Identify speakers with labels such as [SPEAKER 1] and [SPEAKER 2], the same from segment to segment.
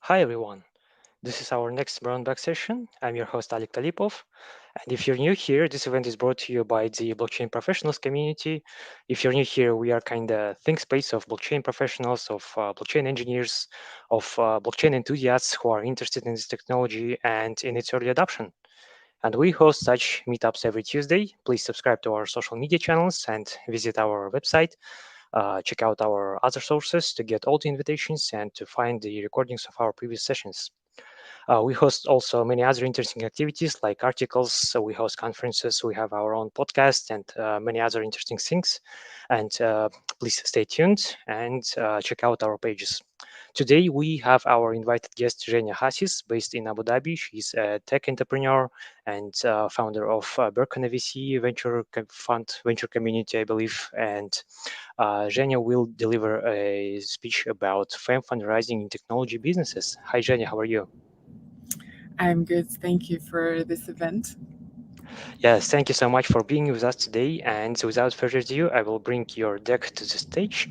[SPEAKER 1] Hi everyone, this is our next Brown Bag session. I'm your host Alik Talipov, and if you're new here, this event is brought to you by the blockchain professionals community. If you're new here, we are kind of think space of blockchain professionals, of blockchain engineers, of blockchain enthusiasts who are interested in this technology and in its early adoption. And we host such meetups every Tuesday. Please subscribe to our social media channels and visit our website. Check out our other sources to get all the invitations and to find the recordings of our previous sessions. We host also many other interesting activities like articles. So we host conferences, we have our own podcast, and many other interesting things. And please stay tuned and check out our pages. Today we have our invited guest Zhenya Hasis, based in Abu Dhabi. She's a tech entrepreneur and founder of Berkana VC fund venture community, I believe. And Zhenya will deliver a speech about fundraising in technology businesses. Hi, Zhenya, how are you?
[SPEAKER 2] I'm good. Thank you for this event.
[SPEAKER 1] Yes, thank you so much for being with us today. And without further ado, I will bring your deck to the stage,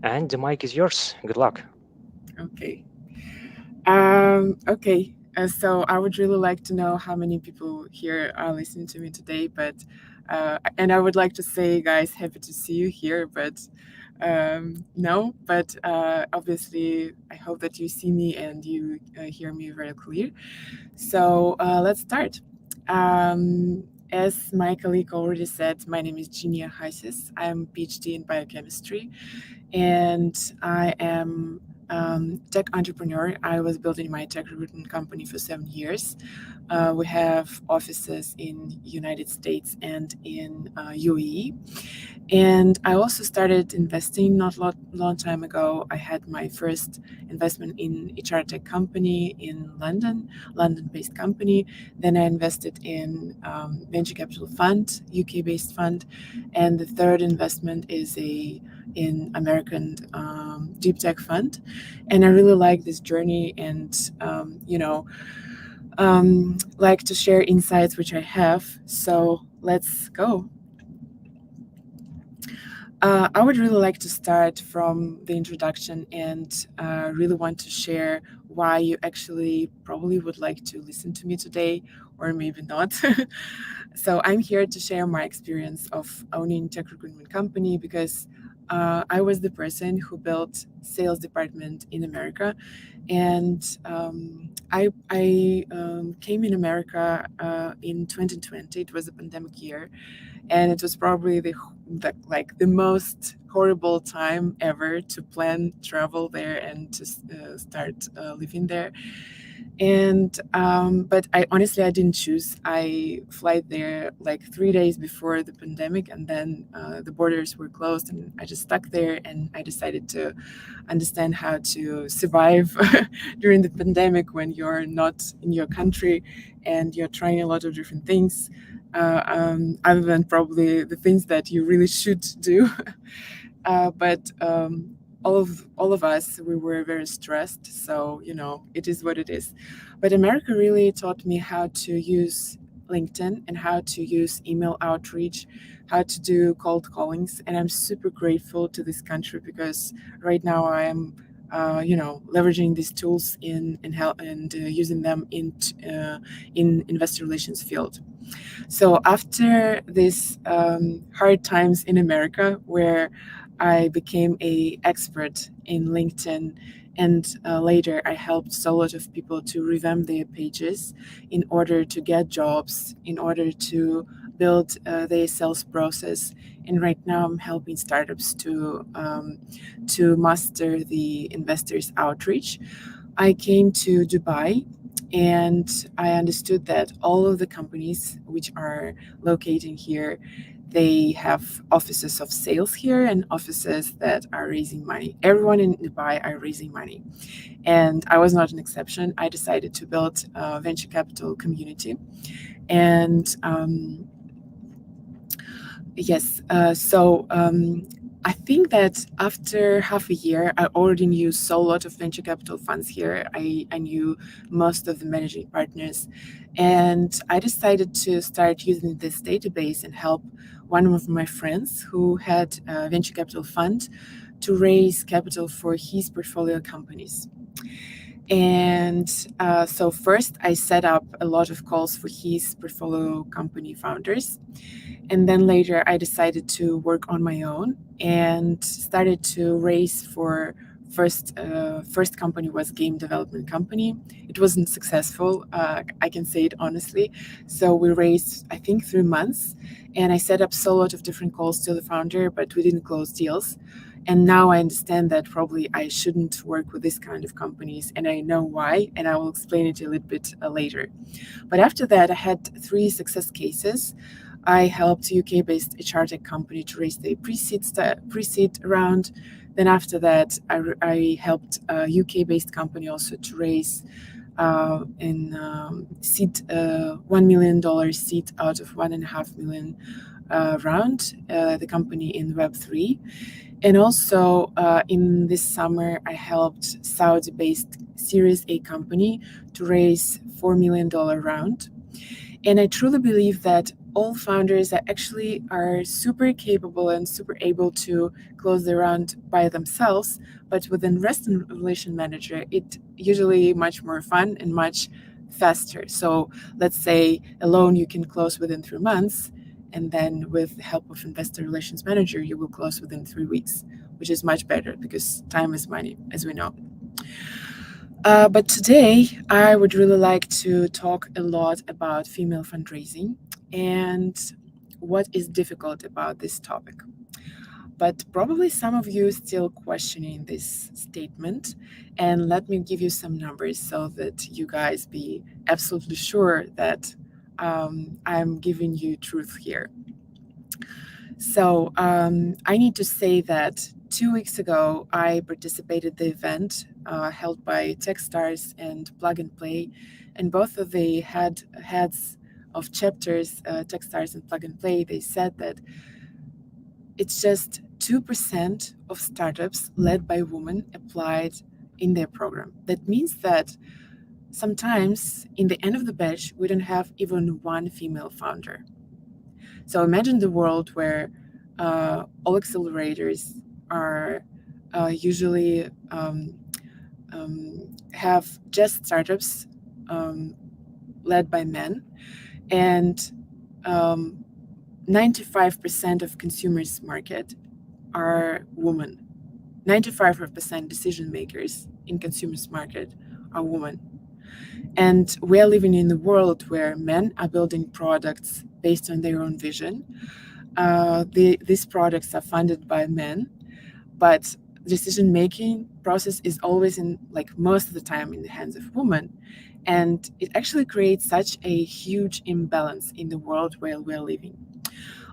[SPEAKER 1] and the mic is yours. Good luck.
[SPEAKER 2] Okay. Okay. So I would really like to know how many people here are listening to me today. And I would like to say, guys, happy to see you here. No. Obviously, I hope that you see me and you hear me very clear. So let's start. As my colleague already said, my name is Ginia Heises. I'm PhD in biochemistry, and I am tech entrepreneur. I was building my tech recruitment company for 7 years. We have offices in United States and in UAE. And I also started investing not long time ago. I had my first investment in HR tech company in London, London-based company. Then I invested in venture capital fund, UK-based fund, and the third investment is a in American deep tech fund. And I really like this journey, and like to share insights which I have. So let's go. I would really like to start from the introduction and really want to share why you actually probably would like to listen to me today, or maybe not. So I'm here to share my experience of owning tech recruitment company because I was the person who built sales department in America, and I came in America in 2020. It was a pandemic year, and it was probably the most horrible time ever to plan travel there and to start living there. And but I honestly I didn't choose. I flight there like 3 days before the pandemic, and then the borders were closed, and I just stuck there. And I decided to understand how to survive during the pandemic when you're not in your country and you're trying a lot of different things, other than probably the things that you really should do. But all of us, we were very stressed. So it is what it is. But America really taught me how to use LinkedIn and how to use email outreach, how to do cold callings, and I'm super grateful to this country because right now I am. Leveraging these tools in help and using them in investor relations field. So after this hard times in America, where I became a expert in LinkedIn, and later I helped a lot of people to revamp their pages in order to get jobs, in order to build their sales process. And right now I'm helping startups to master the investors outreach. I came to Dubai, and I understood that all of the companies which are located here, they have offices of sales here and offices that are raising money. Everyone in Dubai are raising money, and I was not an exception. I decided to build a venture capital community, and yes. I think that after half a year, I already knew so lot of venture capital funds here. I knew most of the managing partners. And I decided to start using this database and help one of my friends who had a venture capital fund to raise capital for his portfolio companies. And so first, I set up a lot of calls for his portfolio company founders. And then later, I decided to work on my own and started to raise for first company was game development company. It wasn't successful. I can say it honestly. So we raised, I think, 3 months, and I set up so lot of different calls to the founder, but we didn't close deals. And now I understand that probably I shouldn't work with this kind of companies, and I know why, and I will explain it a little bit later. But after that, I had 3 success cases. I helped a UK-based HR tech company to raise the pre-seed round. Then after that, I helped a UK-based company also to raise in seed $1 million seed out of $1.5 million round. The company in Web3. And also in this summer, I helped Saudi-based Series A company to raise $4 million round. And I truly believe that all founders that actually are super capable and super able to close the round by themselves, but with an investor relation manager, it usually much more fun and much faster. So let's say alone you can close within 3 months, and then with the help of investor relations manager, you will close within 3 weeks, which is much better because time is money, as we know. But today, I would really like to talk a lot about female fundraising and what is difficult about this topic. But probably some of you still questioning this statement, and let me give you some numbers so that you guys be absolutely sure that I'm giving you truth here. So I need to say that 2 weeks ago, I participated the event held by Techstars and Plug and Play, and both of the heads of chapters, Techstars and Plug and Play, they said that it's just 2% of startups led by women applied in their program. That means that sometimes in the end of the batch, we don't have even one female founder. So imagine the world where all accelerators are usually have just startups led by men, and 95% of consumers market are women. 95% decision makers in consumers market are women. And we are living in a world where men are building products based on their own vision. These products are funded by men, but decision making process is always in, like, most of the time in the hands of women, and it actually creates such a huge imbalance in the world where we're living.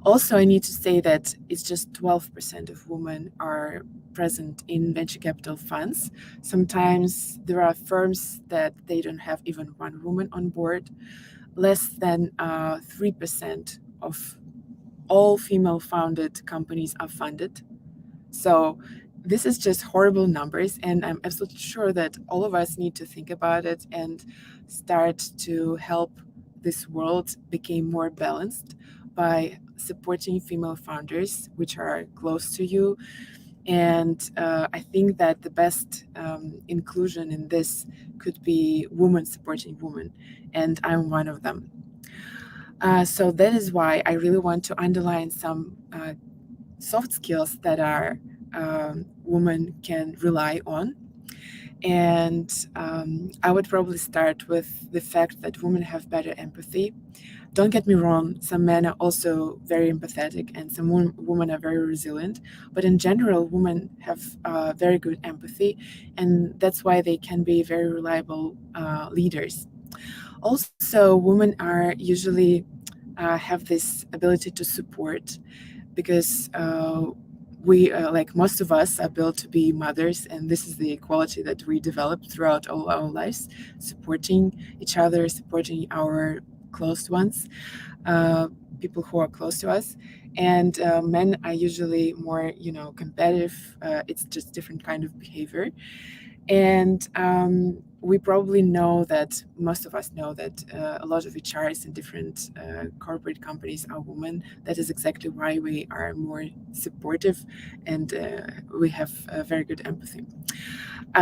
[SPEAKER 2] Also, I need to say that it's just 12% of women are present in venture capital funds. Sometimes there are firms that they don't have even one woman on board. Less than 3% of all female founded companies are funded. So this is just horrible numbers, and I'm absolutely sure that all of us need to think about it and start to help this world become more balanced by supporting female founders which are close to you. And I think that the best inclusion in this could be women supporting women, and I'm one of them. So that is why I really want to underline some soft skills that are women can rely on. And I would probably start with the fact that women have better empathy. Don't get me wrong, some men are also very empathetic and some women are very resilient. But in general, women have very good empathy, and that's why they can be very reliable leaders. Also, women are usually have this ability to support because we, like most of us, are built to be mothers, and this is the quality that we develop throughout all our lives, supporting each other, supporting our close ones, uh, people who are close to us. And men are usually more, competitive. It's just different kind of behavior. And we probably know that most of us know that a lot of HRs in different corporate companies are women. That is exactly why we are more supportive, and we have very good empathy.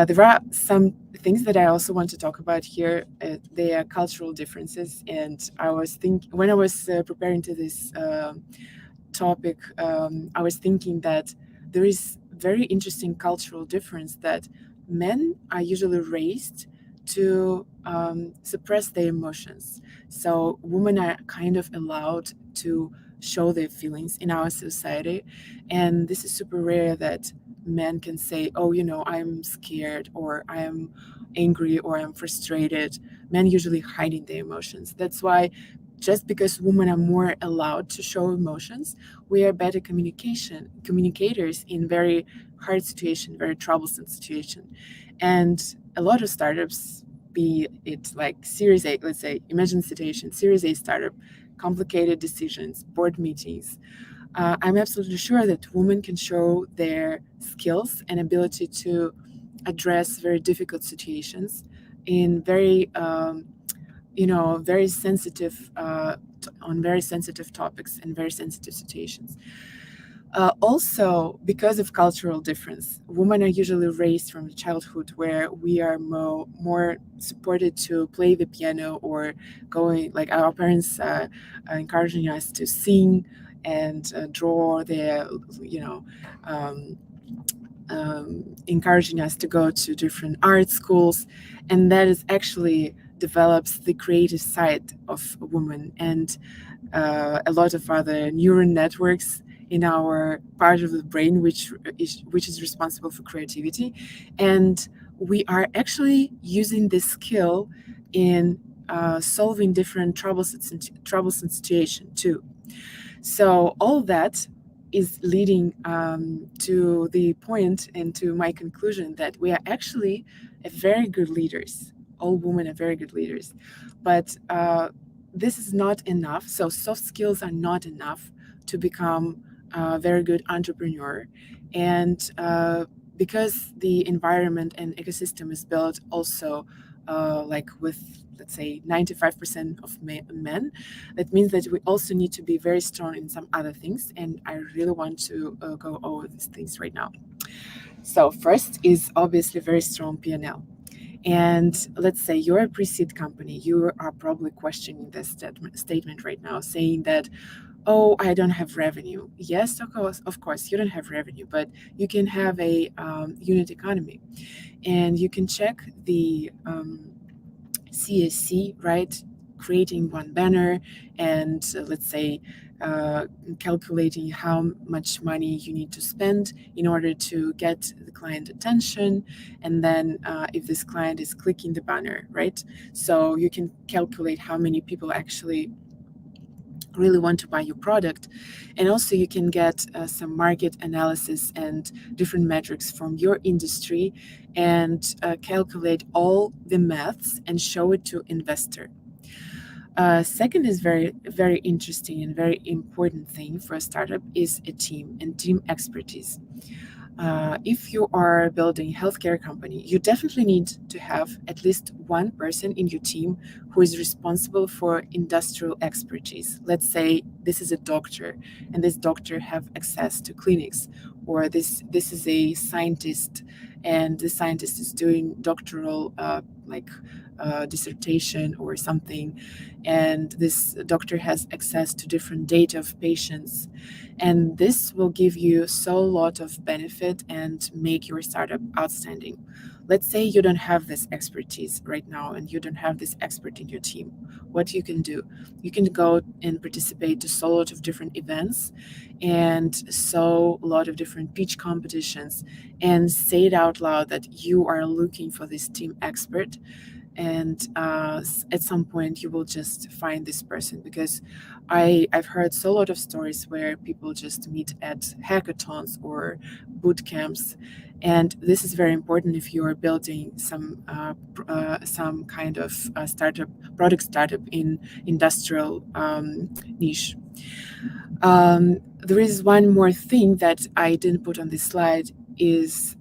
[SPEAKER 2] There are some things that I also want to talk about here. They are cultural differences, and I was thinking when I was preparing to this topic, I was thinking that there is very interesting cultural difference that men are usually raised to suppress their emotions. So women are kind of allowed to show their feelings in our society, and this is super rare that men can say, "Oh, I'm scared," or "I'm angry," or "I'm frustrated." Men usually hiding their emotions. That's why just because women are more allowed to show emotions, we are better communicators in very hard situation, very troublesome situation. And a lot of startups, be it like Series A, let's say, imagine situation, Series A startup, complicated decisions, board meetings. I'm absolutely sure that women can show their skills and ability to address very difficult situations in very very sensitive on very sensitive topics and very sensitive situations. Also, because of cultural difference, women are usually raised from childhood where we are more supported to play the piano or going, like our parents are encouraging us to sing and draw their, you know, um, encouraging us to go to different art schools, and that is actually develops the creative side of a woman and a lot of other neural networks in our part of the brain which is responsible for creativity, and we are actually using this skill in solving different troublesome situation too. So all that is leading to the point and to my conclusion that we are actually a very good leaders. All women are very good leaders, but this is not enough. So soft skills are not enough to become a very good entrepreneur, and because the environment and ecosystem is built also like with, let's say, 95% of men, that means that we also need to be very strong in some other things, and I really want to go over these things right now. So first is obviously very strong P&L. And let's say you're a pre-seed company, you are probably questioning this statement right now, saying that, "Oh, I don't have revenue." Yes, of course, you don't have revenue, but you can have a unit economy, and you can check the CAC, right? Creating one banner and let's say uh, calculating how much money you need to spend in order to get the client attention. And then if this client is clicking the banner, right? So you can calculate how many people actually really want to buy your product. And also you can get some market analysis and different metrics from your industry and calculate all the maths and show it to investor. Second is very interesting and very important thing for a startup is a team and team expertise. If you are building a healthcare company, you definitely need to have at least one person in your team who is responsible for industrial expertise. Let's say this is a doctor, and this doctor have access to clinics, or this is a scientist, and the scientist is doing doctoral dissertation or something, and this doctor has access to different data of patients, and this will give you so lot of benefit and make your startup outstanding. Let's say you don't have this expertise right now and you don't have this expert in your team. What you can do, you can go and participate to so lot of different events and so a lot of different pitch competitions and say it out loud that you are looking for this team expert, and at some point you will just find this person, because I've heard so lot of stories where people just meet at hackathons or boot camps, and this is very important if you are building some kind of startup in industrial niche. There is one more thing that I didn't put on this slide is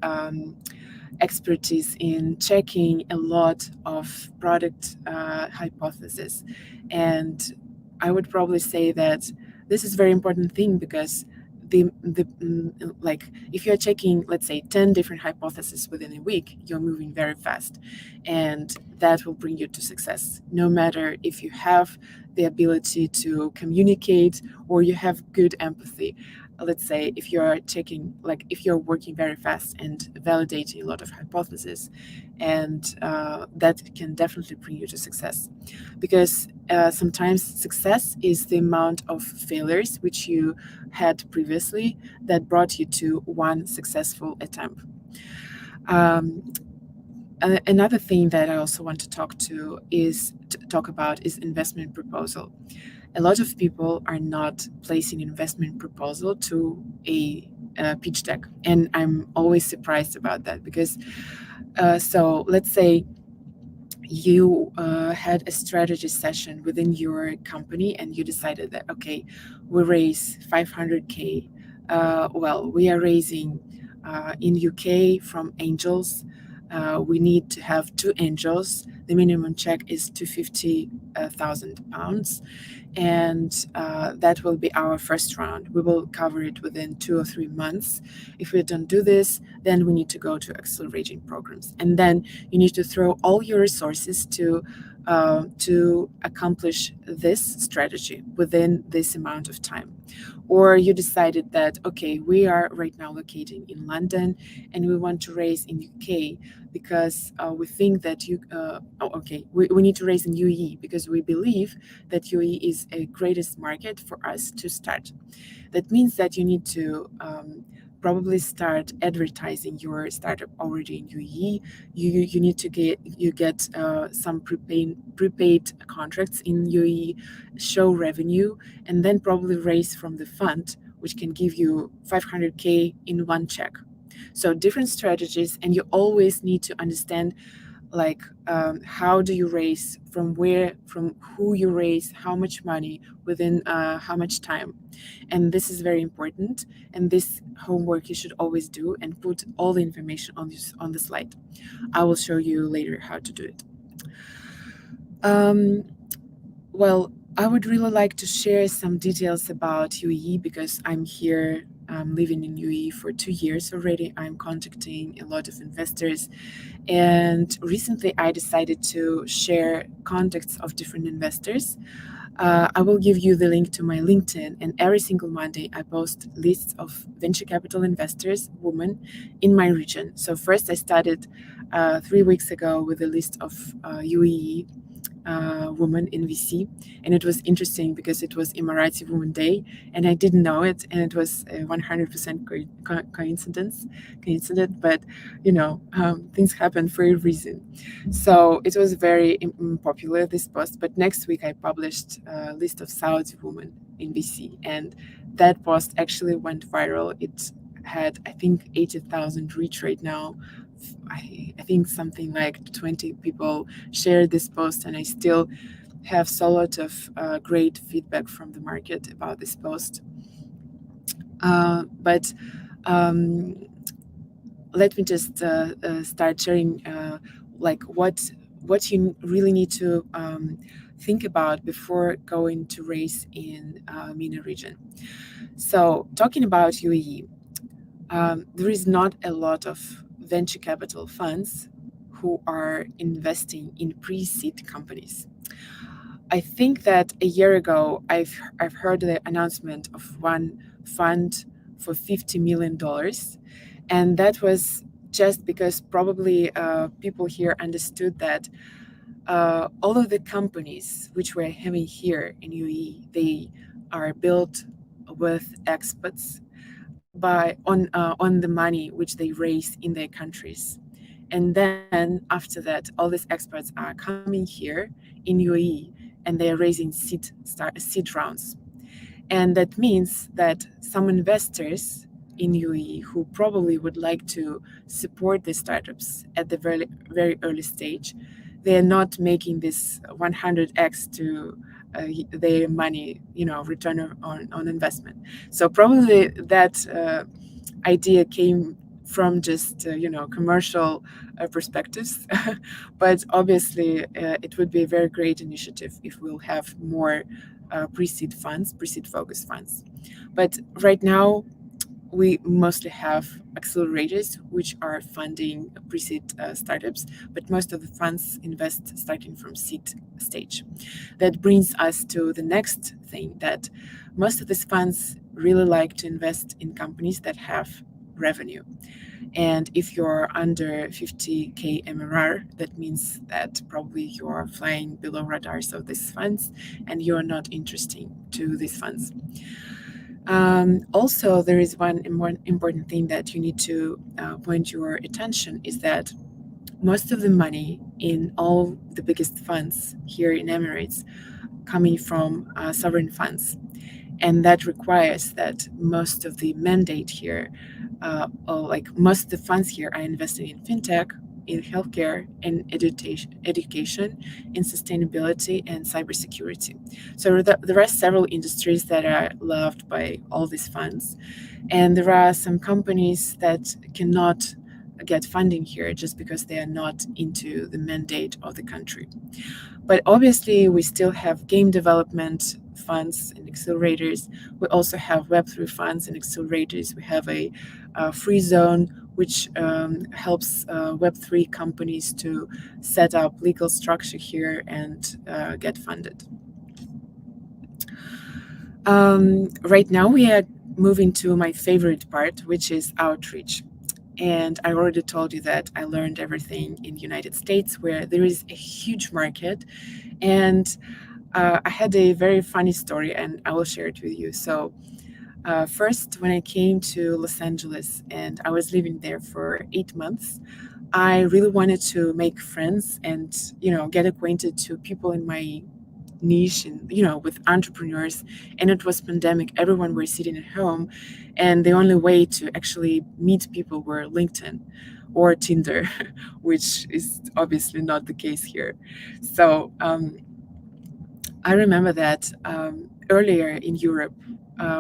[SPEAKER 2] expertise in checking a lot of product hypotheses. And I would probably say that this is a very important thing because like if you're checking, let's say, 10 different hypotheses within a week, you're moving very fast, and that will bring you to success, no matter if you have the ability to communicate or you have good empathy. Let's say if you're checking, like if you're working very fast and validating a lot of hypotheses, and that can definitely bring you to success, because sometimes success is the amount of failures which you had previously that brought you to one successful attempt. um, Another thing that I also want to talk about is investment proposal. A lot of people are not placing investment proposal to a pitch deck, and I'm always surprised about that because so let's say you had a strategy session within your company and you decided that, okay, we raise 500K. Well, we are raising in UK from angels. We need to have two angels. The minimum check is 250,000 pounds, and that will be our first round. We will cover it within 2 or 3 months. If we don't do this, then we need to go to accelerating programs, and then you need to throw all your resources to accomplish this strategy within this amount of time. Or you decided that, okay, we are right now locating in London and we want to raise in UK because we think that we need to raise in UAE because we believe that UAE is a greatest market for us to start. That means that you need to probably start advertising your startup already in UAE. You need to get some prepaid contracts in UAE, show revenue, and then probably raise from the fund, which can give you 500K in one check. So different strategies, and you always need to understand, like, how do you raise, from where, from who you raise, how much money, within how much time. And this is very important, and this homework you should always do and put all the information on the slide. I will show you later how to do it. um, well, I would really like to share some details about UAE because I'm here, living in UAE for 2 years already. I'm contacting a lot of investors, and recently I decided to share contacts of different investors. I will give you the link to my LinkedIn, and every single Monday I post lists of venture capital investors, women, in my region. So first I started 3 weeks ago with a list of UAE woman in VC, and it was interesting because it was Emirati Women Day, and I didn't know it, and it was a 100% coincident, but things happen for a reason. So it was very popular, this post. But next week I published a list of Saudi women in VC, and that post actually went viral. It had, I think, 80,000 reach right now. I think something like 20 people shared this post, and I still have so lot of great feedback from the market about this post. But um, let me just start sharing, like, what you really need to think about before going to race in MENA region. So talking about UAE, there is not a lot of venture capital funds who are investing in pre-seed companies. I think that a year ago, I've heard the announcement of one fund for $50 million, and that was just because probably people here understood that all of the companies which we're having here in UAE, they are built with expats on the money which they raise in their countries. And then after that, all these experts are coming here in UAE, and they are raising seed rounds. And that means that some investors in UAE who probably would like to support the startups at the very, very early stage, they are not making this 100x to their money, return on investment. So probably that idea came from just commercial perspectives. But obviously, it would be a very great initiative if we'll have more pre-seed funds, pre-seed focused funds. But right now, we mostly have accelerators which are funding pre-seed startups, but most of the funds invest starting from seed stage. That brings us to the next thing, that most of these funds really like to invest in companies that have revenue. And if you're under 50K MRR, that means that probably you're flying below radars of these funds and you're not interesting to these funds. Also, there is one important thing that you need to point your attention, is that most of the money in all the biggest funds here in Emirates coming from sovereign funds, and that requires that most of the mandate here, like most of the funds here, are investing in fintech, in healthcare, in education, in sustainability and cybersecurity. So there are several industries that are loved by all these funds, and there are some companies that cannot get funding here just because they are not into the mandate of the country. But obviously, we still have game development funds and accelerators. We also have Web3 funds and accelerators. We have a free zone, which helps Web3 companies to set up legal structure here and get funded. Right now, we are moving to my favorite part, which is outreach. And I already told you that I learned everything in United States, where there is a huge market. And I had a very funny story, and I will share it with you. So, first, when I came to Los Angeles and I was living there for 8 months, I really wanted to make friends and get acquainted to people in my niche, and with entrepreneurs. And it was pandemic, everyone were sitting at home, and the only way to actually meet people were LinkedIn or Tinder, which is obviously not the case here. So I remember that earlier in Europe,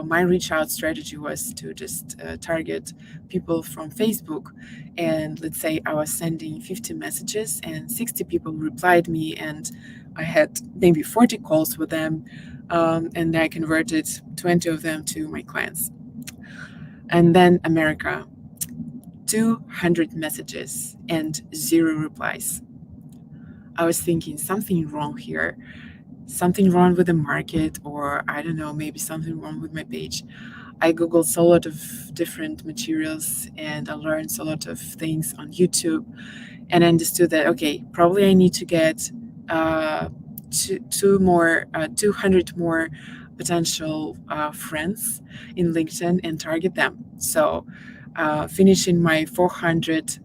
[SPEAKER 2] my reach out strategy was to just target people from Facebook. And let's say I was sending 50 messages and 60 people replied me, and I had maybe 40 calls with them. And I converted 20 of them to my clients. And then America, 200 messages and zero replies. I was thinking something wrong here, something wrong with the market, or I don't know, maybe something wrong with my page. I googled a lot of different materials and I learned a lot of things on YouTube, and I understood that okay, probably I need to get more 200 more potential friends in LinkedIn and target them. So finishing my 400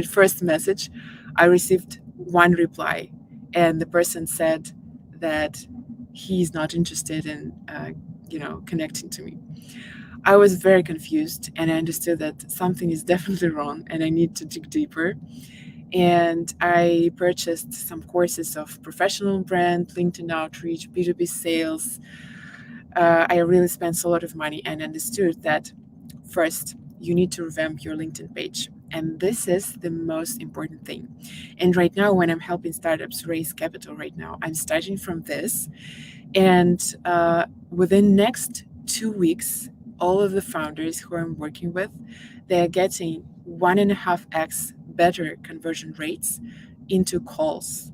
[SPEAKER 2] first message, I received one reply, and the person said that he's not interested in connecting to me. I was very confused, and I understood that something is definitely wrong and I need to dig deeper. And I purchased some courses of professional brand, LinkedIn outreach, B2B sales. I really spent a lot of money and understood that first, you need to revamp your LinkedIn page. And this is the most important thing. And right now, when I'm helping startups raise capital, right now, I'm starting from this. And within next 2 weeks, all of the founders who I'm working with, they are getting 1.5x better conversion rates into calls.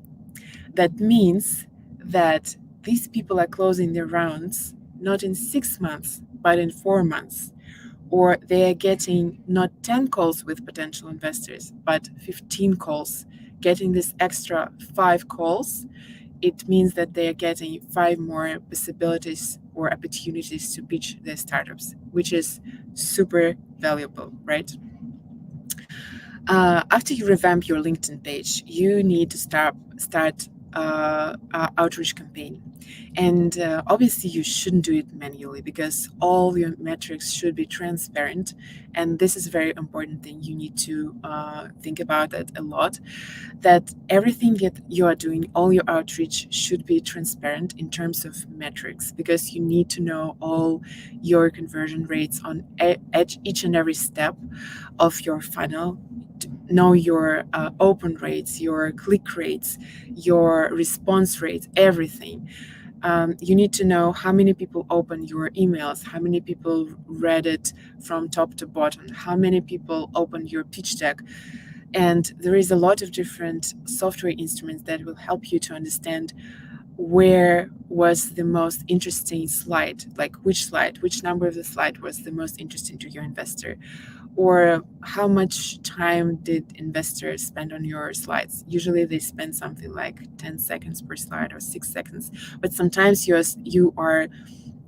[SPEAKER 2] That means that these people are closing their rounds not in 6 months, but in 4 months. Or they are getting not 10 calls with potential investors, but 15 calls. Getting this extra 5 calls, it means that they are getting 5 more possibilities or opportunities to pitch their startups, which is super valuable, right? After you revamp your LinkedIn page, you need to start outreach campaign. And obviously, you shouldn't do it manually because all your metrics should be transparent. And this is a very important thing. You need to think about it a lot, that everything that you are doing, all your outreach should be transparent in terms of metrics, because you need to know all your conversion rates on each and every step of your funnel. Know your open rates, your click rates, your response rates, everything. You need to know how many people open your emails, how many people read it from top to bottom, how many people open your pitch deck. And there is a lot of different software instruments that will help you to understand where was the most interesting slide, like which number of the slide was the most interesting to your investor, or how much time did investors spend on your slides. Usually they spend something like 10 seconds per slide or 6 seconds, but sometimes you are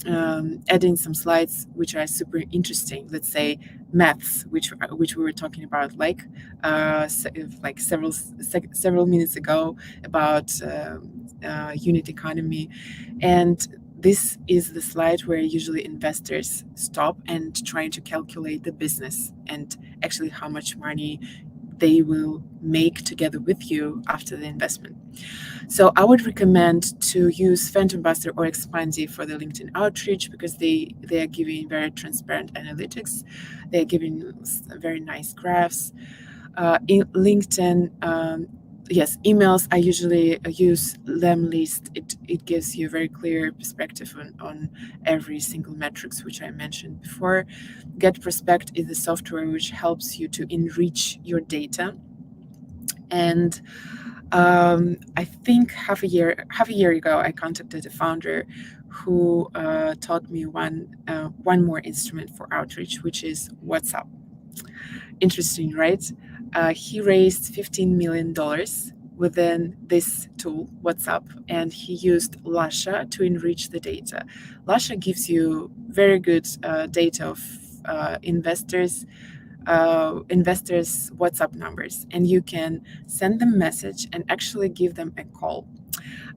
[SPEAKER 2] adding some slides which are super interesting. Let's say maths, which we were talking about, like several minutes ago, about unit economy, and this is the slide where usually investors stop and trying to calculate the business and actually how much money they will make together with you after the investment. So I would recommend to use Phantom Buster or Expandy for the LinkedIn outreach, because they are giving very transparent analytics. They're giving very nice graphs. In LinkedIn, yes, emails, I usually use Lemlist. It gives you a very clear perspective on every single metrics which I mentioned before. Get Prospect is the software which helps you to enrich your data. And I think half a year ago, I contacted a founder who taught me one more instrument for outreach, which is WhatsApp. Interesting, right? He raised $15 million within this tool, WhatsApp, and he used Lasha to enrich the data. Lasha gives you very good data of investors' WhatsApp numbers, and you can send them a message and actually give them a call.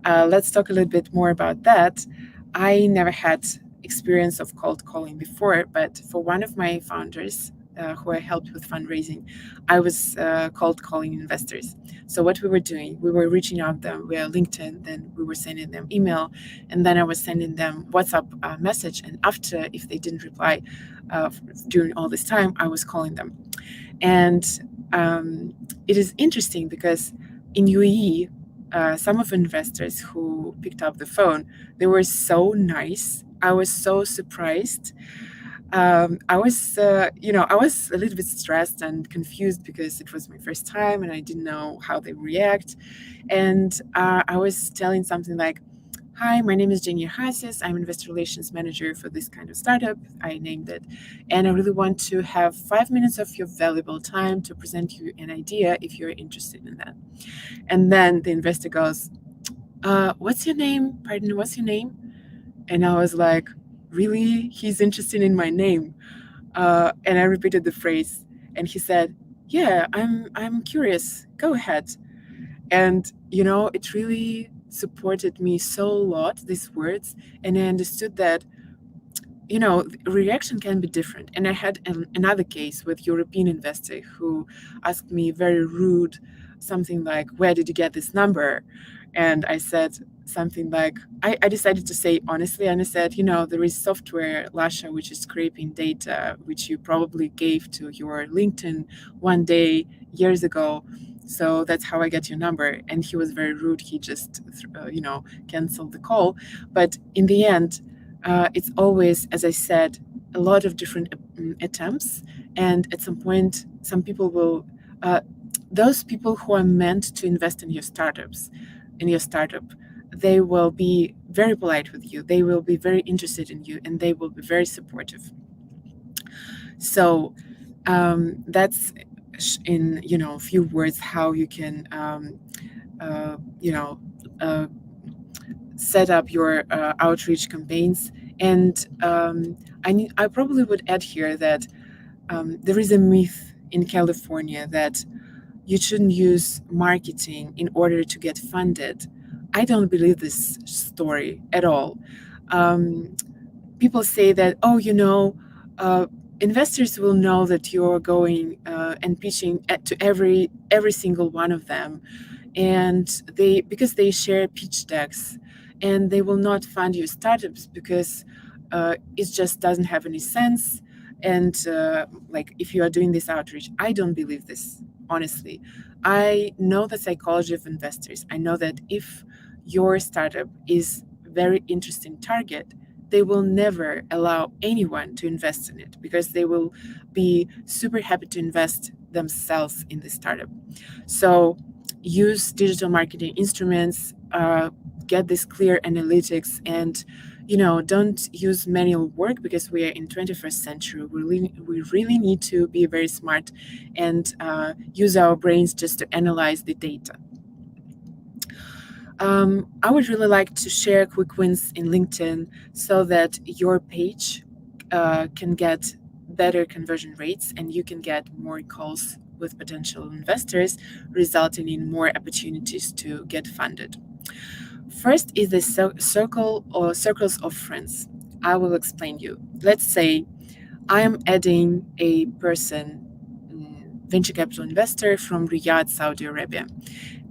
[SPEAKER 2] Let's talk a little bit more about that. I never had experience of cold calling before, but for one of my founders who I helped with fundraising, I was cold calling investors. So what we were doing, we were reaching out them via LinkedIn, then we were sending them email, and then I was sending them WhatsApp message. And after, if they didn't reply uh, during all this time, I was calling them. And it is interesting because in UAE, some of investors who picked up the phone, they were so nice. I was so surprised. I was a little bit stressed and confused because it was my first time and I didn't know how they react. And I was telling something like, "Hi, my name is Jenny Hasis. I'm investor relations manager for this kind of startup." I named it. "And I really want to have 5 minutes of your valuable time to present you an idea if you're interested in that." And then the investor goes, "What's your name? Pardon, what's your name?" And I was like, "Really? He's interested in my name?" And I repeated the phrase. And he said, "Yeah, I'm curious. Go ahead." And it really supported me so a lot, these words. And I understood that reaction can be different. And I had another case with European investor who asked me very rude something like, "Where did you get this number?" And I said something like, I decided to say honestly, and I said, there is software, Lasha, which is scraping data, which you probably gave to your LinkedIn one day years ago. So that's how I get your number. And he was very rude. He just, canceled the call. But in the end, it's always, as I said, a lot of different attempts. And at some point, some people will, those people who are meant to invest in your startup, they will be very polite with you. They will be very interested in you, and they will be very supportive. So that's in a few words how you can uh, you know uh, set up your outreach campaigns. And I probably would add here that there is a myth in California that you shouldn't use marketing in order to get funded. I don't believe this story at all. Um, People say that, oh, uh, investors will know that you're going and pitching to every single one of them, and they because they share pitch decks, and they will not fund your startups because it just doesn't have any sense. And like, if you are doing this outreach, I don't believe this, honestly. I know the psychology of investors. I know that if your startup is very interesting target, they will never allow anyone to invest in it because they will be super happy to invest themselves in the startup. So use digital marketing instruments, get this clear analytics, and don't use manual work because we are in 21st century. We really need to be very smart and use our brains just to analyze the data. I would really like to share quick wins in LinkedIn so that your page can get better conversion rates and you can get more calls with potential investors, resulting in more opportunities to get funded. First is the circle or circles of friends. I will explain you. Let's say I am adding a person, venture capital investor from Riyadh, Saudi Arabia,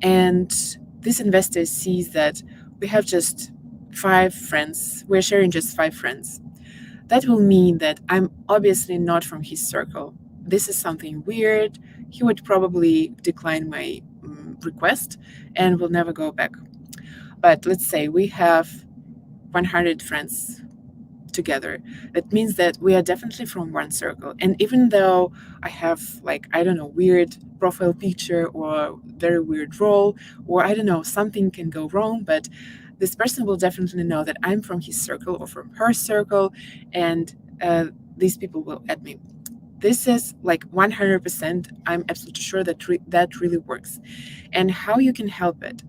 [SPEAKER 2] and this investor sees that we have just 5 friends, we're sharing just 5 friends. That will mean that I'm obviously not from his circle. This is something weird. He would probably decline my request and will never go back. But let's say we have 100 friends together. That means that we are definitely from one circle. And even though I have, like, I don't know, weird profile picture or very weird role, or I don't know, something can go wrong, but this person will definitely know that I'm from his circle or from her circle, and these people will add me. This is like 100%. I'm absolutely sure that that really works. And how you can help it?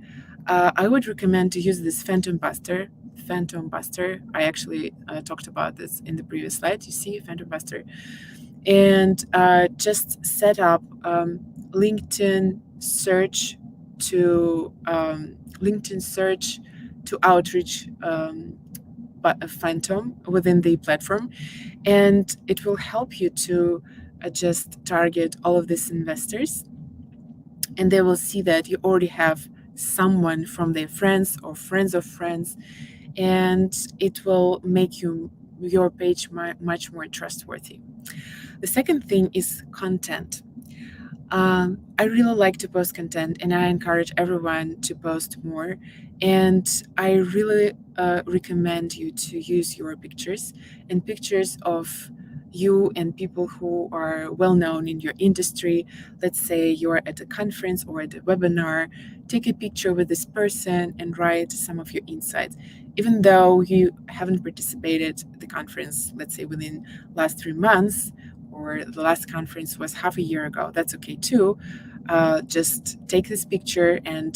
[SPEAKER 2] I would recommend to use this Phantom Buster. Phantom Buster. I actually talked about this in the previous slide. You see, Phantom Buster, and just set up LinkedIn search LinkedIn search to outreach a Phantom within the platform, and it will help you to just target all of these investors, and they will see that you already have someone from their friends or friends of friends, and it will make your page much more trustworthy. The second thing is content. I really like to post content, and I encourage everyone to post more. And I really recommend you to use your pictures and pictures of you and people who are well known in your industry. Let's say you're at a conference or at a webinar. Take a picture with this person and write some of your insights. Even though you haven't participated at the conference, let's say within last 3 months, or the last conference was half a year ago, that's okay too. Just take this picture and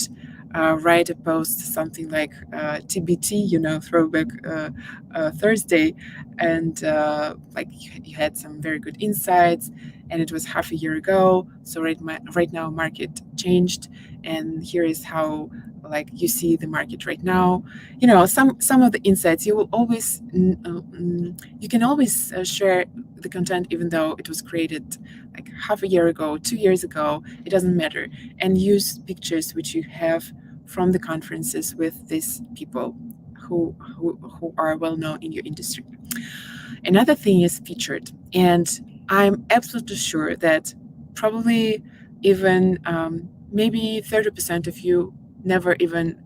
[SPEAKER 2] write a post, something like TBT, Throwback Thursday, and like you had some very good insights, and it was half a year ago. So right now, market changed, and here is how, like, you see the market right now. Some of the insights you will always you can always share the content, even though it was created like half a year ago, 2 years ago. It doesn't matter, and use pictures which you have from the conferences with these people who are well known in your industry. Another thing is featured, and I'm absolutely sure that probably even maybe 30% of you never even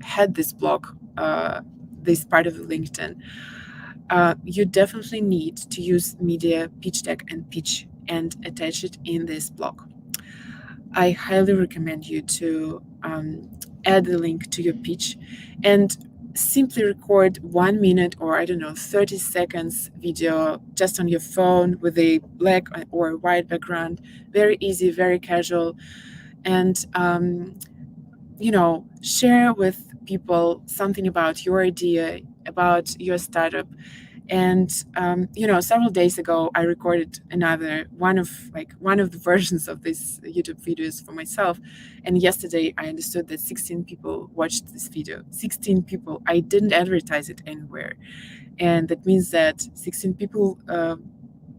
[SPEAKER 2] had this blog, this part of LinkedIn. You definitely need to use media, pitch deck, and pitch and attach it in this blog. I highly recommend you to add the link to your pitch and simply record 1 minute or, I don't know, 30 seconds video just on your phone with a black or white background. Very easy, very casual. And share with people something about your idea, about your startup, And several days ago, I recorded another one of the versions of these YouTube videos for myself. And yesterday, I understood that 16 people watched this video. 16 people. I didn't advertise it anywhere, and that means that 16 people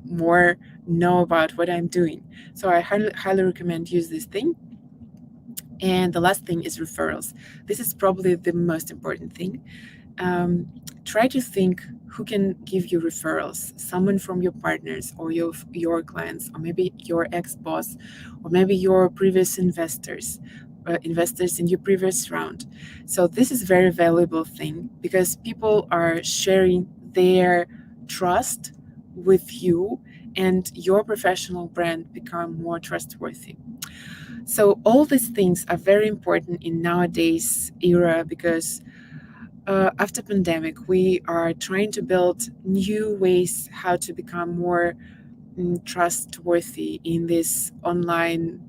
[SPEAKER 2] more know about what I'm doing. So I highly recommend use this thing. And the last thing is referrals. This is probably the most important thing. um, Try to think who can give you referrals, someone from your partners or your clients, or maybe your ex-boss, or maybe your previous investors in your previous round. So this is very valuable thing because people are sharing their trust with you, and your professional brand become more trustworthy. So all these things are very important in nowadays era because after pandemic, we are trying to build new ways how to become more trustworthy in this online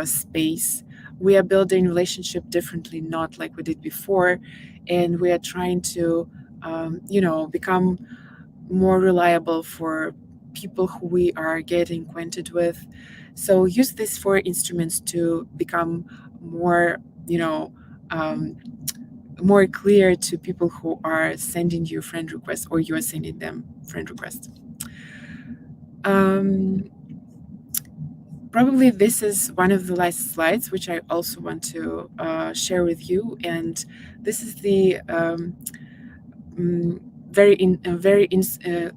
[SPEAKER 2] space. We are building relationship differently, not like we did before, and we are trying to, become more reliable for people who we are getting acquainted with. So use these four instruments to become more, you know. Um, More clear to people who are sending you friend requests or you are sending them friend requests. Um, Probably this is one of the last slides, which I also want to share with you. And this is the mm,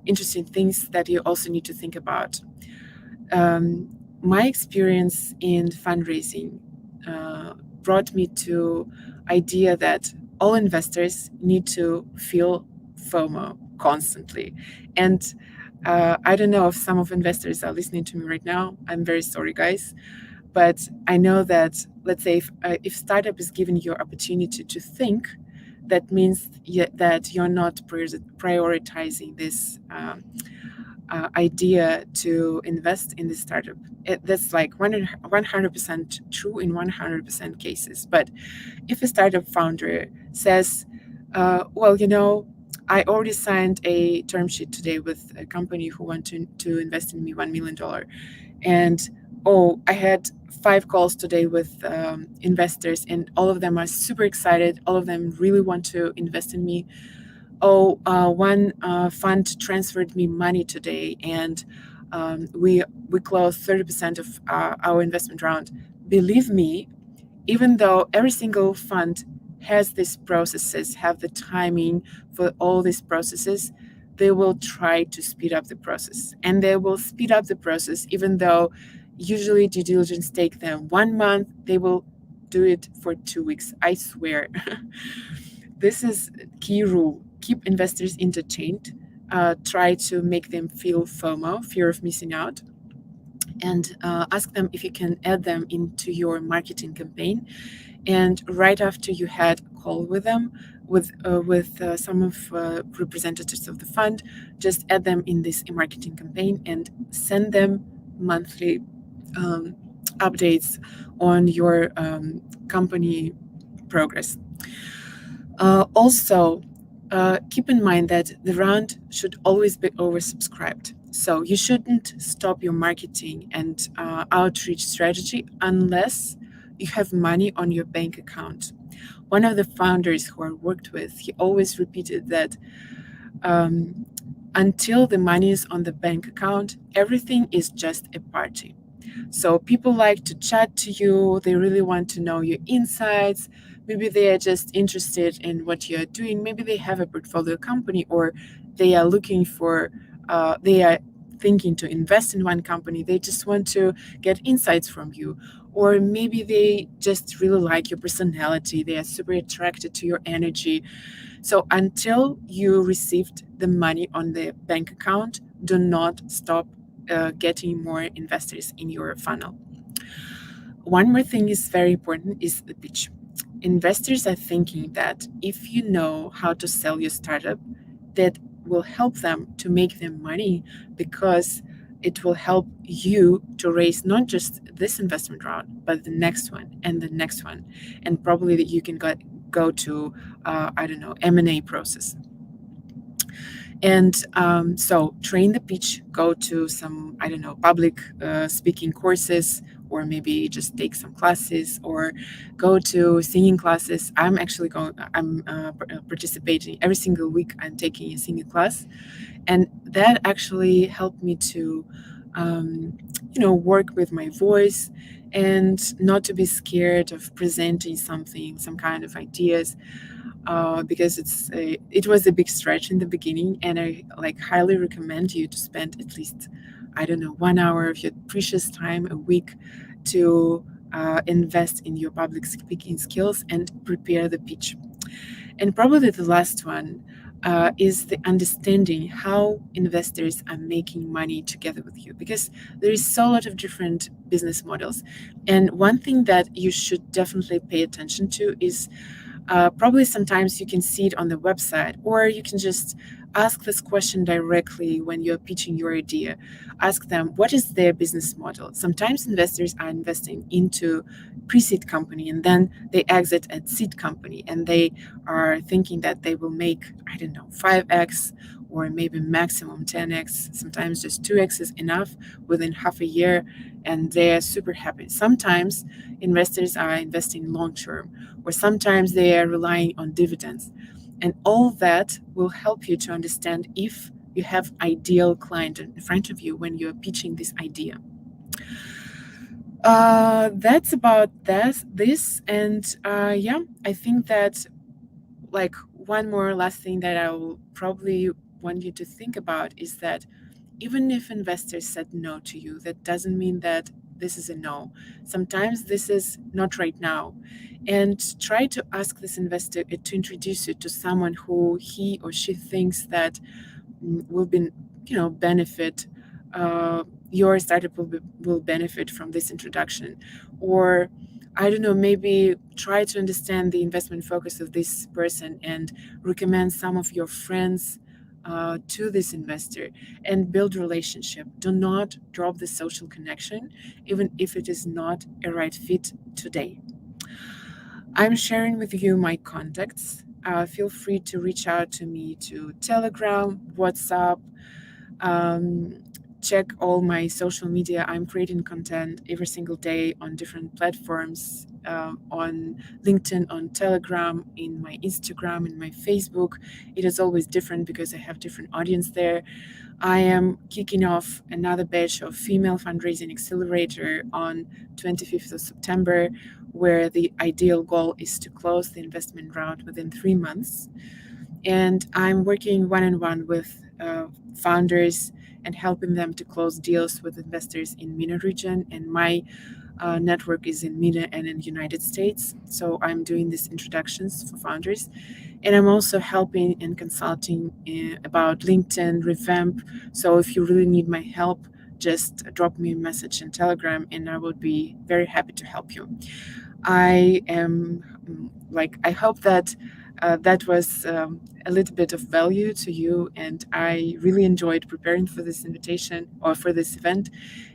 [SPEAKER 2] interesting things that you also need to think about. Um, my experience in fundraising uh, brought me to idea that all investors need to feel FOMO constantly. And I don't know if some of investors are listening to me right now. I'm very sorry, guys, but I know that, let's say, if startup is giving you opportunity to think, that means that you're not prioritizing this idea to invest in this startup. That's like 100% true in 100% cases. But if a startup founder says, well, I already signed a term sheet today with a company who want to invest in me $1 million. And oh, I had 5 calls today with investors, and all of them are super excited. All of them really want to invest in me. Oh, one fund transferred me money today, and we closed 30% of our investment round. Believe me, even though every single fund has these processes, have the timing for all these processes, they will try to speed up the process, and they will speed up the process even though usually due diligence take them 1 month. They will do it for 2 weeks, I swear. This is key rule. Keep investors entertained. Try to make them feel FOMO, fear of missing out, and ask them if you can add them into your marketing campaign. And right after you had a call with them, with some of representatives of the fund, just add them in this marketing campaign and send them monthly um, updates on your company progress. Also, keep in mind that the round should always be oversubscribed. So you shouldn't stop your marketing and outreach strategy unless you have money on your bank account. One of the founders who I worked with, he always repeated that um, until the money is on the bank account, everything is just a party. So people like to chat to you, they really want to know your insights. Maybe they are just interested in what you're doing. Maybe they have a portfolio company, or they are looking for, they are thinking to invest in one company. They just want to get insights from you. Or maybe they just really like your personality. They are super attracted to your energy. So until you received the money on the bank account, do not stop getting more investors in your funnel. One more thing is very important is the pitch. Investors are thinking that if you know how to sell your startup, that will help them to make them money because it will help you to raise not just this investment round, but the next one and the next one, and probably that you can go to I don't know, M&A process. And so train the pitch, go to some, I don't know, public speaking courses, or maybe just take some classes, or go to singing classes. I'm participating every single week. I'm taking a singing class, and that actually helped me to um, work with my voice and not to be scared of presenting something, some kind of ideas, because it was a big stretch in the beginning, and I like highly recommend you to spend at least, I don't know, 1 hour of your precious time a week to invest in your public speaking skills and prepare the pitch. And probably the last one is the understanding how investors are making money together with you, because there is so lot of different business models. And one thing that you should definitely pay attention to is probably sometimes you can see it on the website, or you can just ask this question directly when you're pitching your idea. Ask them what is their business model. Sometimes investors are investing into pre-seed company, and then they exit at seed company, and they are thinking that they will make, I don't know, 5x or maybe maximum 10x. Sometimes just 2x is enough within half a year, and they are super happy. Sometimes investors are investing long term, or sometimes they are relying on dividends. And all that will help you to understand if you have ideal client in front of you when you're pitching this idea. That's about this, and yeah, I think that, like, one more last thing that I will probably want you to think about is that even if investors said no to you, that doesn't mean that this is a no. Sometimes this is not right now. And try to ask this investor to introduce you to someone who he or she thinks that will be, benefit. Your startup will benefit from this introduction, or I don't know, maybe try to understand the investment focus of this person and recommend some of your friends to this investor and build relationship. Do not drop the social connection, even if it is not a right fit today. I'm sharing with you my contacts. Feel free to reach out to me to Telegram, WhatsApp. Um, Check all my social media. I'm creating content every single day on different platforms, on LinkedIn, on Telegram, in my Instagram, in my Facebook. It is always different because I have different audience there. I am kicking off another batch of Female Fundraising Accelerator on 25th of September, where the ideal goal is to close the investment round within 3 months. And I'm working one on one with founders and helping them to close deals with investors in MENA region. And my network is in MENA and in United States. So I'm doing these introductions for founders. And I'm also helping and consulting about LinkedIn revamp. So if you really need my help, just drop me a message in Telegram, and I would be very happy to help you. I am I hope that that was a little bit of value to you, and I really enjoyed preparing for this invitation or for this event,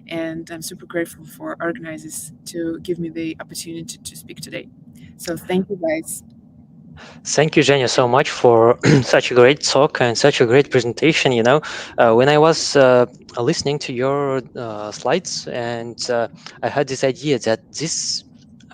[SPEAKER 2] and I'm super grateful for organizers to give me the opportunity to speak today. So thank you, guys.
[SPEAKER 1] Thank you, Jenny, so much for such a great talk and such a great presentation. When I was listening to your slides, and I had this idea that these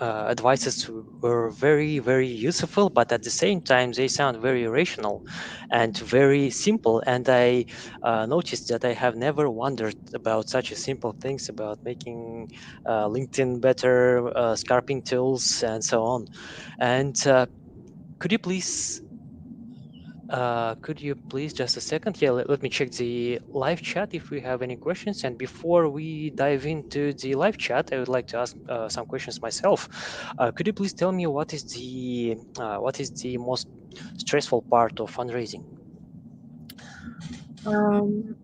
[SPEAKER 1] advices were very, very useful, but at the same time, they sound very rational and very simple. And I noticed that I have never wondered about such a simple things about making LinkedIn better, scarping tools, and so on. And could you please just a second? Yeah, let me check the live chat if we have any questions. And before we dive into the live chat, I would like to ask some questions myself. Could you please tell me what is the most stressful part of fundraising?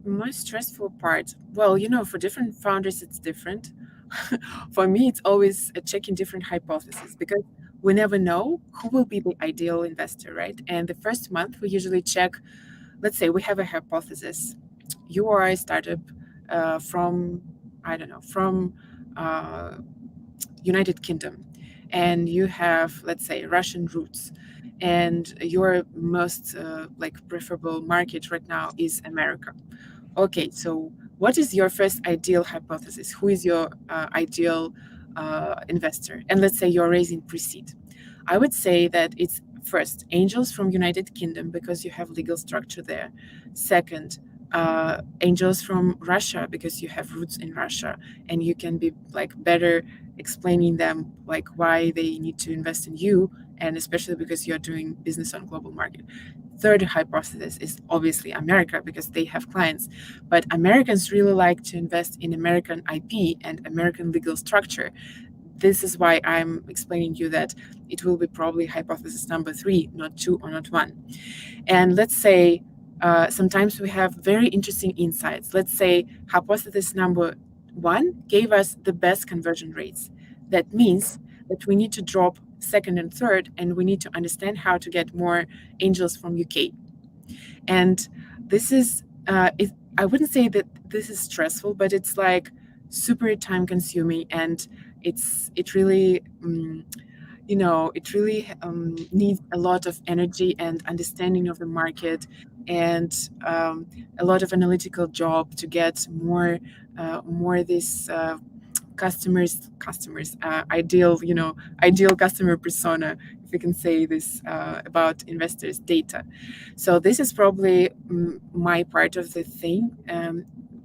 [SPEAKER 2] Most stressful part. Well, for different founders, it's different. For me, it's always checking different hypotheses, because we never know who will be the ideal investor, right? And the first month, we usually check. Let's say we have a hypothesis. You are a startup from, I don't know, from uh, United Kingdom, and you have, let's say, Russian roots, and your most like preferable market right now is America. Okay, so what is your first ideal hypothesis? Who is your ideal investor? And let's say you're raising pre-seed. I would say that it's first angels from United Kingdom because you have legal structure there. Second, angels from Russia because you have roots in Russia and you can be like better explaining them like why they need to invest in you, and especially because you're doing business on global market. Third hypothesis is obviously America because they have clients, but Americans really like to invest in American IP and American legal structure. This is why I'm explaining you that it will be probably hypothesis number three, not two or not one. And let's say sometimes we have very interesting insights. Let's say hypothesis number one gave us the best conversion rates. That means that we need to drop second and third, and we need to understand how to get more angels from UK. And this is, I wouldn't say that this is stressful, but it's like super time consuming, and it really it really needs a lot of energy and understanding of the market, and a lot of analytical job to get more this customers ideal ideal customer persona, if we can say this about investors data. So this is probably my part of the thing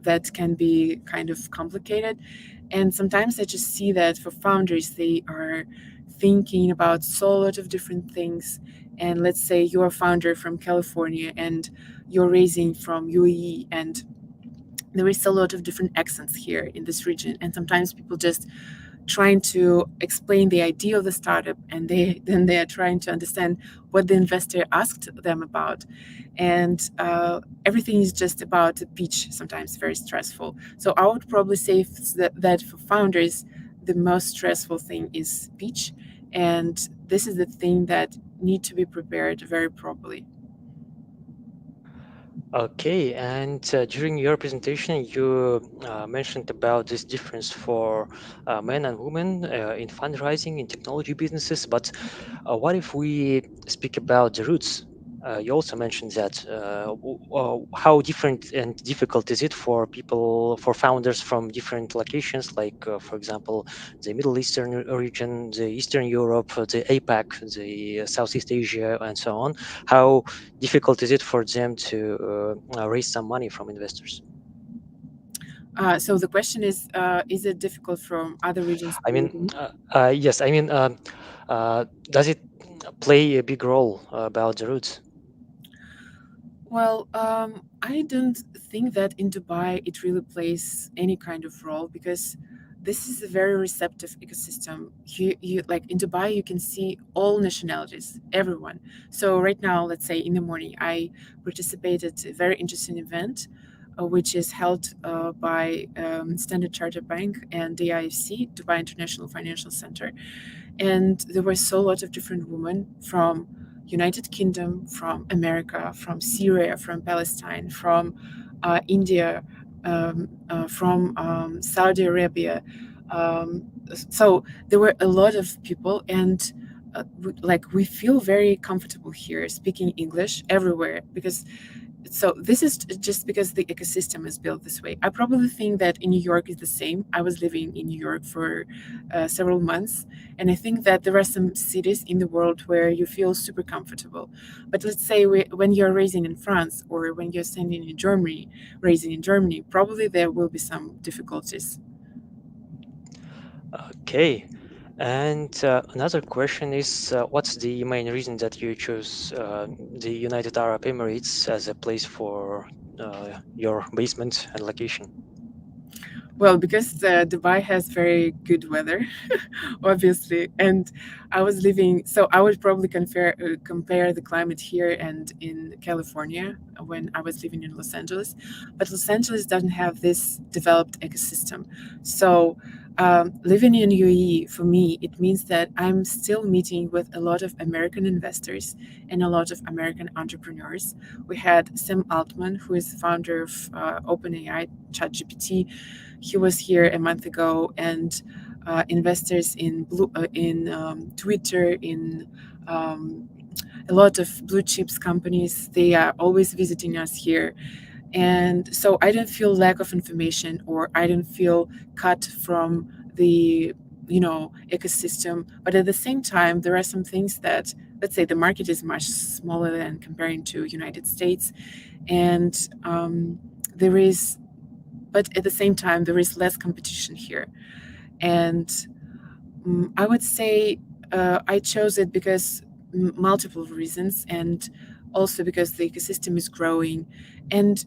[SPEAKER 2] that can be kind of complicated. And sometimes I just see that for founders, they are thinking about so lot of different things. And let's say you're a founder from California and you're raising from UAE, and there is a lot of different accents here in this region. And sometimes people just trying to explain the idea of the startup, and they are trying to understand what the investor asked them about, and everything is just about the pitch, sometimes very stressful. So I would probably say that for founders the most stressful thing is pitch, and this is the thing that need to be prepared very properly.
[SPEAKER 1] Okay, and during your presentation, you mentioned about this difference for men and women in fundraising in technology businesses. But what if we speak about the roots? You also mentioned that how different and difficult is it for people, for founders from different locations, like, for example, the Middle Eastern region, the Eastern Europe, the APAC, the Southeast Asia, and so on. How difficult is it for them to raise some money from investors?
[SPEAKER 2] So the question is it difficult from other regions
[SPEAKER 1] I
[SPEAKER 2] to
[SPEAKER 1] mean,
[SPEAKER 2] read?
[SPEAKER 1] yes, I mean, does it play a big role about the roots?
[SPEAKER 2] Well, I don't think that in Dubai it really plays any kind of role because this is a very receptive ecosystem. You like in Dubai, you can see all nationalities, everyone. So right now, let's say in the morning, I participated in a very interesting event, which is held by Standard Chartered Bank and the IFC, Dubai International Financial Center, and there were so lot of different women from United Kingdom, from America, from Syria, from Palestine, from India, from Saudi Arabia. Um, so there were a lot of people, and like we feel very comfortable here speaking English everywhere because so this is just because the ecosystem is built this way. I probably think that in New York is the same. I was living in New York for several months, and I think that there are some cities in the world where you feel super comfortable. But let's say when you're raising in France or when you're standing in Germany, raising in Germany, probably there will be some difficulties.
[SPEAKER 1] Okay. And another question is, what's the main reason that you chose the United Arab Emirates as a place for your basement and location?
[SPEAKER 2] Well, because Dubai has very good weather, obviously, and I was living. So I would probably compare the climate here and in California when I was living in Los Angeles, but Los Angeles doesn't have this developed ecosystem. So living in UAE for me, it means that I'm still meeting with a lot of American investors and a lot of American entrepreneurs. We had Sam Altman, who is the founder of OpenAI, ChatGPT. He was here a month ago, and investors in Twitter, in um, a lot of blue chips companies. They are always visiting us here, and so I don't feel lack of information, or I don't feel cut from the ecosystem. But at the same time, there are some things that, let's say, the market is much smaller than comparing to United States, and there is, but at the same time there is less competition here. And I would say I chose it because multiple reasons, and also because the ecosystem is growing, and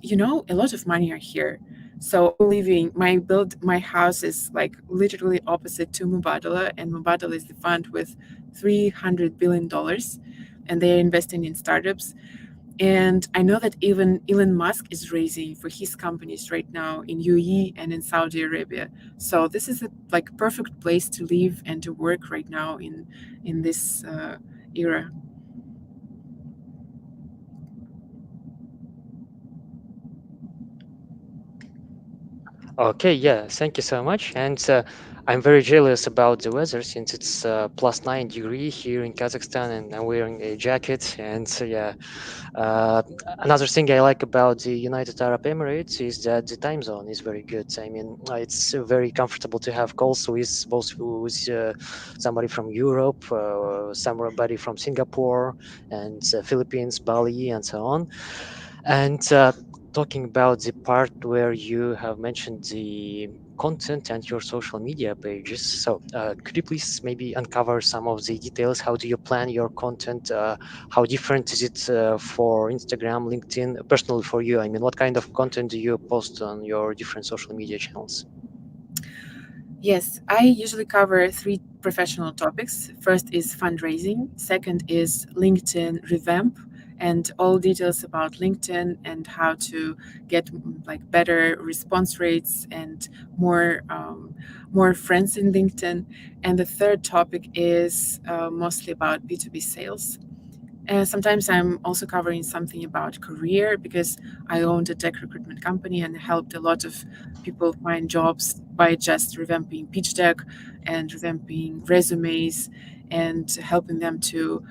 [SPEAKER 2] a lot of money are here. So I'm living my house is like literally opposite to Mubadala, and Mubadala is the fund with $300 billion, and they're investing in startups. And I know that even Elon Musk is raising for his companies right now in UAE and in Saudi Arabia. So this is a like perfect place to live and to work right now in this era.
[SPEAKER 1] Okay, yeah, thank you so much. And I'm very jealous about the weather since it's plus 9 degree here in Kazakhstan, and I'm wearing a jacket. And so, yeah, uh, another thing I like about the United Arab Emirates is that the time zone is very good. I mean, it's very comfortable to have calls with both with somebody from Europe, somebody from Singapore, and Philippines, Bali, and so on. And talking about the part where you have mentioned the content and your social media pages, so could you please maybe uncover some of the details? How do you plan your content? How different is it for Instagram, LinkedIn, personally for you? I mean, what kind of content do you post on your different social media channels?
[SPEAKER 2] Yes, I usually cover three professional topics. First is fundraising, second is LinkedIn revamp, and all details about LinkedIn and how to get like better response rates and more friends in LinkedIn. And the third topic is mostly about B2B sales. And sometimes I'm also covering something about career because I owned a tech recruitment company and helped a lot of people find jobs by just revamping pitch deck and revamping resumes and helping them to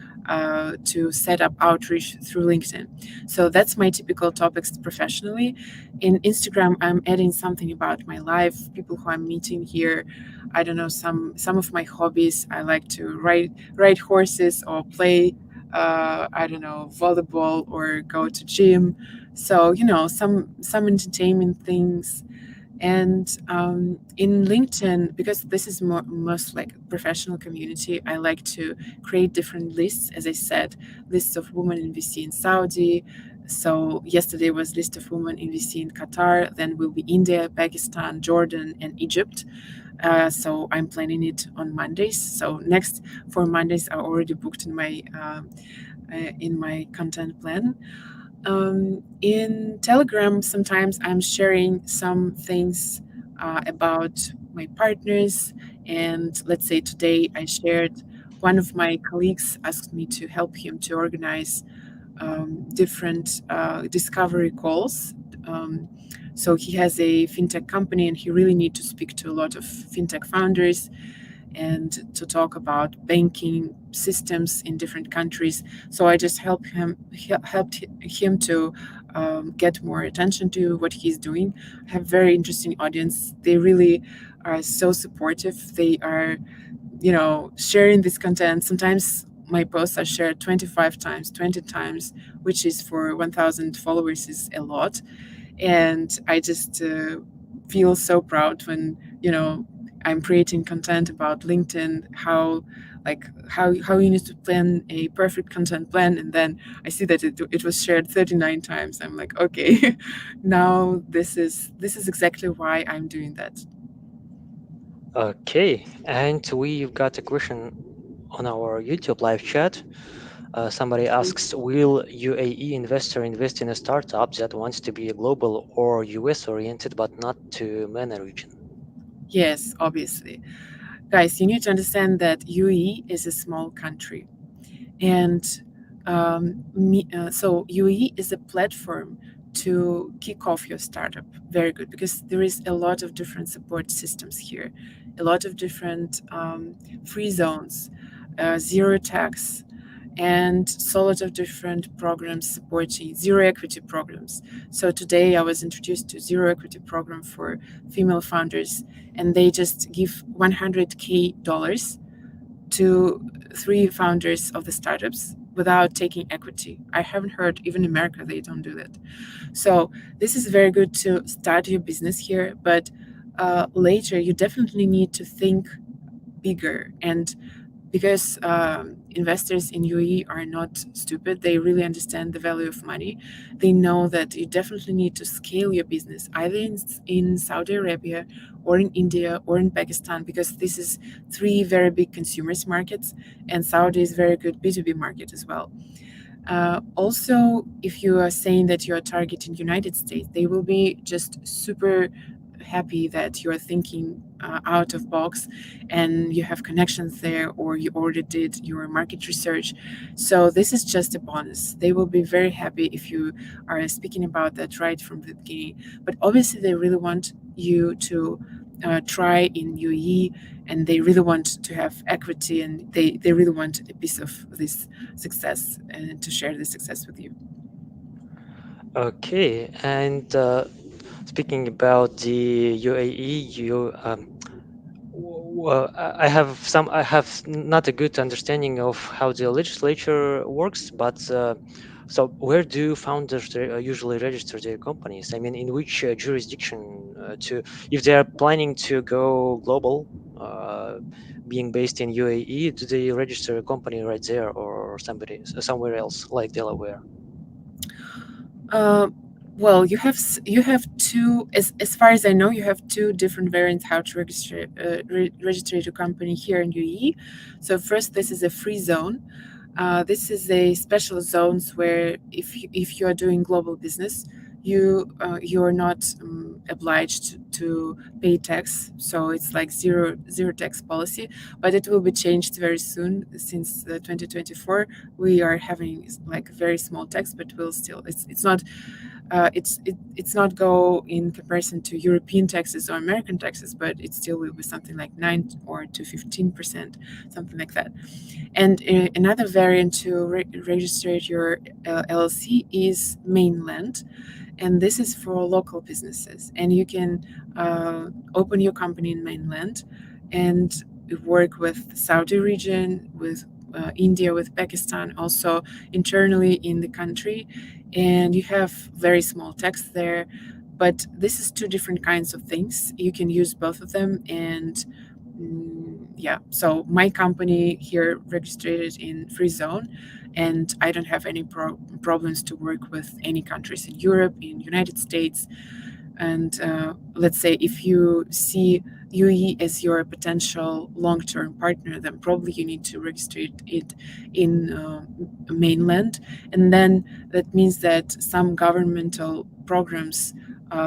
[SPEAKER 2] set up outreach through LinkedIn. So that's my typical topics professionally. In Instagram, I'm adding something about my life, people who I'm meeting here. I don't know, some of my hobbies. I like to ride horses or play I don't know, volleyball or go to gym. So some entertainment things. And in LinkedIn, because this is most like professional community, I like to create different lists. As I said, lists of women in VC in Saudi. So yesterday was list of women in VC in Qatar. Then will be India, Pakistan, Jordan, and Egypt. So I'm planning it on Mondays. So next 4 Mondays are already booked in my content plan. In Telegram, sometimes I'm sharing some things about my partners. And let's say today I shared one of my colleagues asked me to help him to organize different discovery calls. Um, so he has a fintech company and he really need to speak to a lot of fintech founders and to talk about banking systems in different countries. So I just helped him to get more attention to what he's doing. I have very interesting audience. They really are so supportive. They are, sharing this content. Sometimes my posts are shared 25 times, 20 times, which is for 1,000 followers is a lot. And I just feel so proud when I'm creating content about LinkedIn, how you need to plan a perfect content plan, and then I see that it was shared 39 times. I'm like, okay, now this is exactly why I'm doing that.
[SPEAKER 1] Okay, and we've got a question on our YouTube live chat. Somebody asks, will UAE investor invest in a startup that wants to be a global or US oriented but not to MENA region?
[SPEAKER 2] Yes, obviously, guys, you need to understand that UAE is a small country. And so UAE is a platform to kick off your startup. Very good, because there is a lot of different support systems here, a lot of different free zones, zero tax. and so lot of different programs supporting zero equity programs. So today I was introduced to zero equity program for female founders, and they just give $100K to three founders of the startups without taking equity. I haven't heard, even in America, they don't do that. So this is very good to start your business here, but later you definitely need to think bigger. And because investors in UAE are not stupid, they really understand the value of money. They know that you definitely need to scale your business either in Saudi Arabia or in India or in Pakistan, because this is three very big consumers markets, and Saudi is very good B2B market as well. Also, if you are saying that you are targeting United States, they will be just super happy that you are thinking out of box and you have connections there, or you already did your market research. So this is just a bonus. They will be very happy if you are speaking about that right from the beginning. But obviously, they really want you to try in UAE, and they really want to have equity, and they really want a piece of this success and to share the success with you.
[SPEAKER 1] Okay, and speaking about the UAE, well, I have not a good understanding of how the legislature works, but so where do founders usually register their companies? I mean, in which jurisdiction to if they are planning to go global, being based in UAE, do they register a company right there or somewhere else like Delaware?
[SPEAKER 2] Uh, well, you have two, as far as I know, you have two different variants how to register your company here in UAE. So first, this is a free zone. This is a special zones where if you are doing global business, you are not obliged to pay tax. So it's like zero tax policy, but it will be changed very soon. Since 2024, we are having like very small tax, but will still it's not it's not go in comparison to European taxes or American taxes, but it still will be something like 9 or to 15%, something like that. And another variant to register your LLC is mainland, and this is for local businesses. And you can open your company in mainland and work with the Saudi region, with India, with Pakistan, also internally in the country, and you have very small tax there. But this is two different kinds of things. You can use both of them, and yeah, so my company here registered in free zone, and I don't have any problems to work with any countries in Europe, in United States. And let's say if you see UE as your potential long-term partner, then probably you need to register it in mainland, and then that means that some governmental programs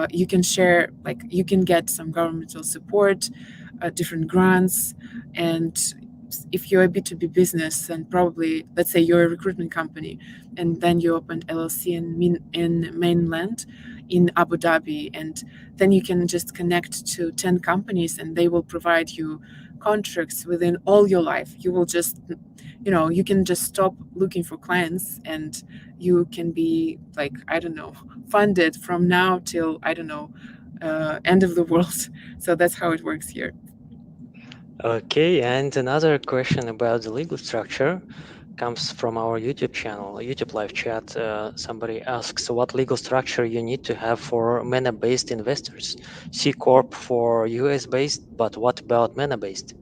[SPEAKER 2] you can share, like you can get some governmental support, different grants, and if you're a B2B business, then probably, let's say you're a recruitment company, and then you open LLC in mainland in Abu Dhabi, and then you can just connect to 10 companies and they will provide you contracts within all your life. You will just, you can just stop looking for clients, and you can be like, I don't know, funded from now till, I don't know, end of the world. So that's how it works here.
[SPEAKER 1] Okay, and another question about the legal structure comes from our YouTube channel, YouTube live chat. Somebody asks what legal structure you need to have for MENA-based investors. C Corp for US based, but what about MENA-based?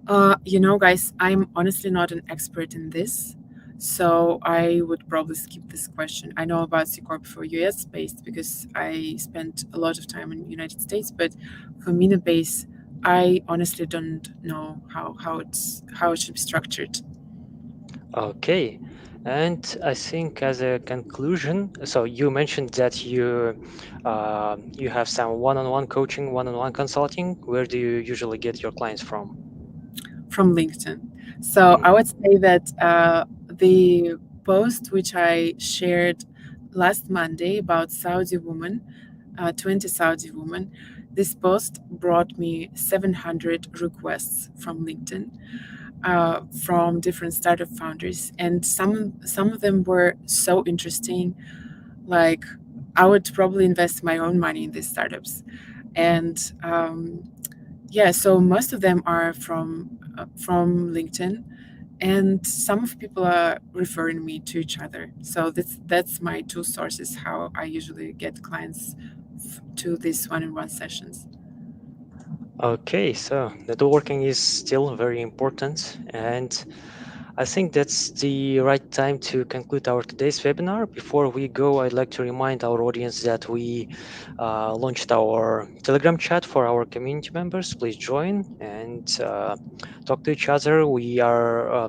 [SPEAKER 2] Guys, I'm honestly not an expert in this, so I would probably skip this question. I know about C Corp for US based because I spent a lot of time in the United States, but for MENA base, I honestly don't know how it should be structured.
[SPEAKER 1] Okay, and I think as a conclusion, so you mentioned that you have some one-on-one coaching, one-on-one consulting. Where do you usually get your clients from?
[SPEAKER 2] From LinkedIn. So I
[SPEAKER 1] Mm.
[SPEAKER 2] would say that the post which I shared last Monday about Saudi women, 20 Saudi women, this post brought me 700 requests from LinkedIn. from different startup founders, and some of them were so interesting. Like, I would probably invest my own money in these startups, and yeah, so most of them are from LinkedIn, and some of people are referring me to each other. So that's my two sources how I usually get clients to these one-on-one sessions.
[SPEAKER 1] Okay, so networking is still very important, and I think that's the right time to conclude our today's webinar. Before we go, I'd like to remind our audience that we launched our Telegram chat for our community members. Please join and talk to each other. We are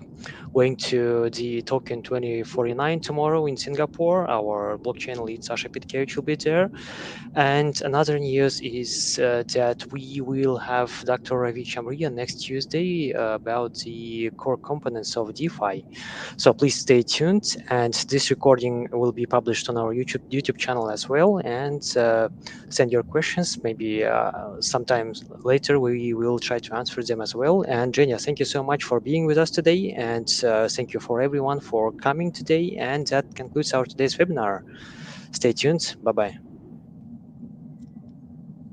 [SPEAKER 1] going to the token 2049 tomorrow in Singapore. Our blockchain lead Sasha Pitkevich will be there. And another news is that we will have Dr. Ravi Chamriya next Tuesday about the core components of DeFi. So please stay tuned, and this recording will be published on our YouTube channel as well. And send your questions. Maybe sometimes later we will try to answer them as well. And Genia, thank you so much for being with us today, and thank you for everyone for coming today. And that concludes our today's webinar. Stay tuned. Bye bye.